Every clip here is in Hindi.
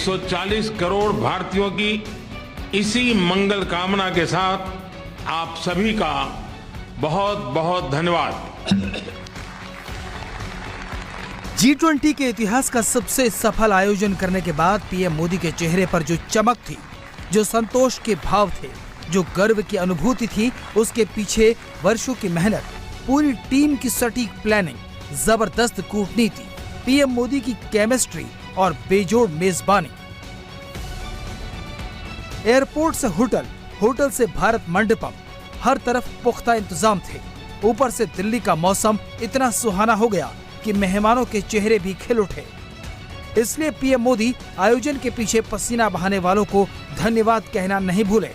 140 करोड़ भारतीयों की इसी मंगल कामना के साथ आप सभी का बहुत बहुत धन्यवाद। G20 के इतिहास का सबसे सफल आयोजन करने के बाद पीएम मोदी के चेहरे पर जो चमक थी, जो संतोष के भाव थे, जो गर्व की अनुभूति थी, उसके पीछे वर्षों की मेहनत, पूरी टीम की सटीक प्लानिंग, जबरदस्त कूटनीति, पीएम मोदी की केमिस्ट्री और बेजोड़ मेजबानी। एयरपोर्ट से होटल, होटल से भारत मंडपम, हर तरफ पुख्ता इंतजाम थे। ऊपर से दिल्ली का मौसम इतना सुहाना हो गया कि मेहमानों के चेहरे भी खिल उठे। इसलिए पीएम मोदी आयोजन के पीछे पसीना बहाने वालों को धन्यवाद कहना नहीं भूले।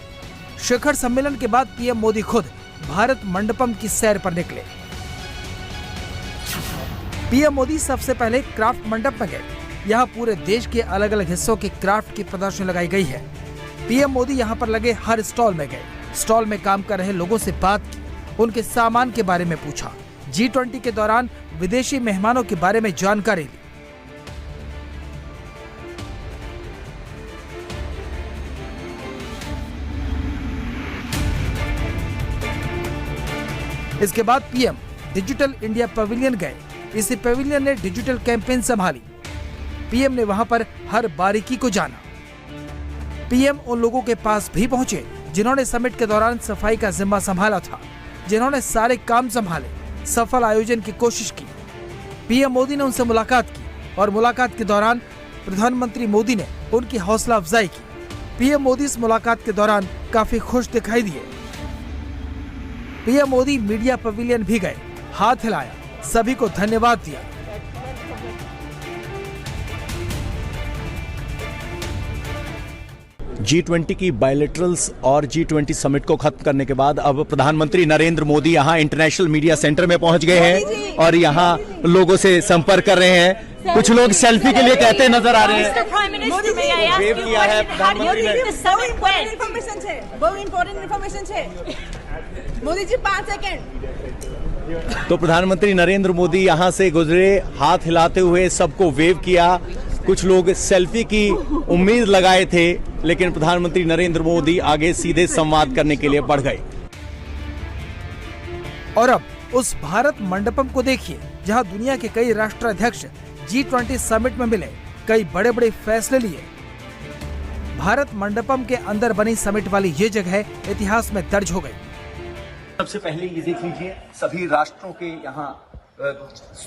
शिखर सम्मेलन के बाद पीएम मोदी खुद भारत मंडपम की सैर पर निकले। पीएम मोदी सबसे पहले क्राफ्ट मंडप में गए। यहाँ पूरे देश के अलग अलग हिस्सों की क्राफ्ट की प्रदर्शनी लगाई गई है। पीएम मोदी यहाँ पर लगे हर स्टॉल में गए, स्टॉल में काम कर रहे लोगों से बात की, उनके सामान के बारे में पूछा। G20 के दौरान विदेशी मेहमानों के बारे में जानकारी ली। इसके बाद पीएम डिजिटल इंडिया पवेलियन गए। इसी पवेलियन ने डिजिटल कैंपेन संभाली। पीएम ने वहां पर हर बारीकी को जाना। पीएम उन लोगों के पास भी पहुंचे जिन्होंने समिट के दौरान सफाई का जिम्मा संभाला था, जिन्होंने सारे काम संभाले, सफल आयोजन की कोशिश की। पीएम मोदी ने उनसे मुलाकात की और मुलाकात के दौरान प्रधानमंत्री मोदी ने उनकी हौसला अफजाई की। पीएम मोदी इस मुलाकात के दौरान काफी खुश दिखाई दिए। पीएम मोदी मीडिया पवेलियन भी गए, हाथ हिलाया, सभी को धन्यवाद दिया। G20 की बायलैटरल्स और G20 समिट को खत्म करने के बाद अब प्रधानमंत्री नरेंद्र मोदी यहां इंटरनेशनल मीडिया सेंटर में पहुंच गए हैं और यहां लोगों से संपर्क कर रहे हैं। कुछ लोग सेल्फी के लिए कहते नजर आ रहे हैं। वेव किया है प्रधानमंत्री ने। मोदी जी 5 सेकंड। तो प्रधानमंत्री नरेंद्र मोदी यहां से गुजरे, हाथ हिलाते हुए सबको वेव किया। कुछ लोग सेल्फी की उम्मीद लगाए थे, लेकिन प्रधानमंत्री नरेंद्र मोदी आगे सीधे संवाद करने के लिए बढ़ गए। और अब उस भारत मंडपम को देखिए, जहां दुनिया के कई राष्ट्राध्यक्ष G20 समिट में मिले, कई बड़े बड़े फैसले लिए। भारत मंडपम के अंदर बनी समिट वाली ये जगह इतिहास में दर्ज हो गई। सबसे पहले ये देख लीजिए, सभी राष्ट्रों के यहाँ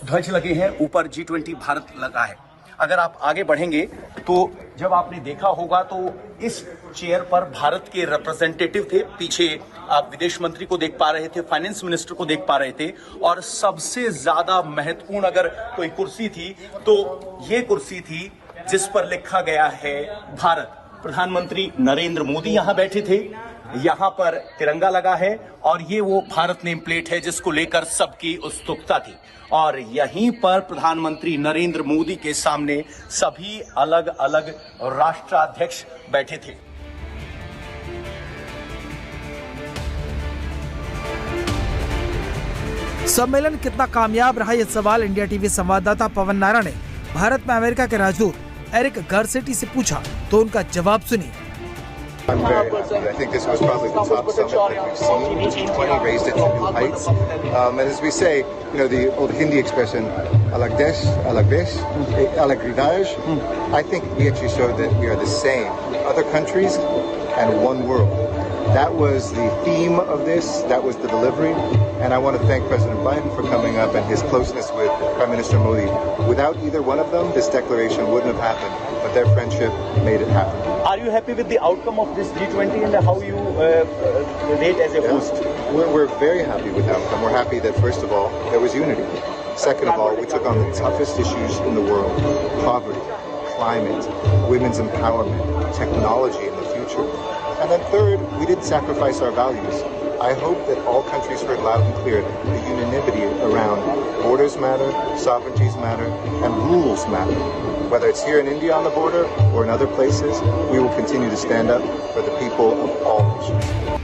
ध्वज लगे हैं, ऊपर G20 भारत लगा है। अगर आप आगे बढ़ेंगे तो जब आपने देखा होगा तो इस चेयर पर भारत के रिप्रेजेंटेटिव थे। पीछे आप विदेश मंत्री को देख पा रहे थे, फाइनेंस मिनिस्टर को देख पा रहे थे, और सबसे ज्यादा महत्वपूर्ण अगर कोई कुर्सी थी तो ये कुर्सी थी जिस पर लिखा गया है भारत। प्रधानमंत्री नरेंद्र मोदी यहां बैठे थे, यहां पर तिरंगा लगा है और ये वो भारत नेम प्लेट है जिसको लेकर सबकी उत्सुकता थी। और यहीं पर प्रधानमंत्री नरेंद्र मोदी के सामने सभी अलग अलग राष्ट्राध्यक्ष बैठे थे। सम्मेलन कितना कामयाब रहा, ये सवाल इंडिया टीवी संवाददाता पवन नायरा ने भारत में अमेरिका के राजदूत एरिक गारसेटी से पूछा, तो उनका जवाब सुनिए। I'm very happy. I think this was probably the top summit that we've seen. G20 raised it to new heights. And as we say, you know, the old Hindi expression, alag desh, alag desh, alag hridayaj. I think we actually showed that we are the same. Other countries and one world. That was the theme of this. That was the delivery. And I want to thank President Biden for coming up and his closeness with Prime Minister Modi. Without either one of them, this declaration wouldn't have happened. But their friendship made it happen. Are you happy with the outcome of this G20 and how you rate as a host? We're very happy with the outcome. We're happy that, first of all, there was unity. Second of all, we took on the toughest issues in the world: poverty, climate, women's empowerment, technology in the future. And then third, we didn't sacrifice our values. I hope that all countries heard loud and clear that the unanimity around borders matter, sovereignties matter, and rules matter. Whether it's here in India on the border or in other places, we will continue to stand up for the people of all nations.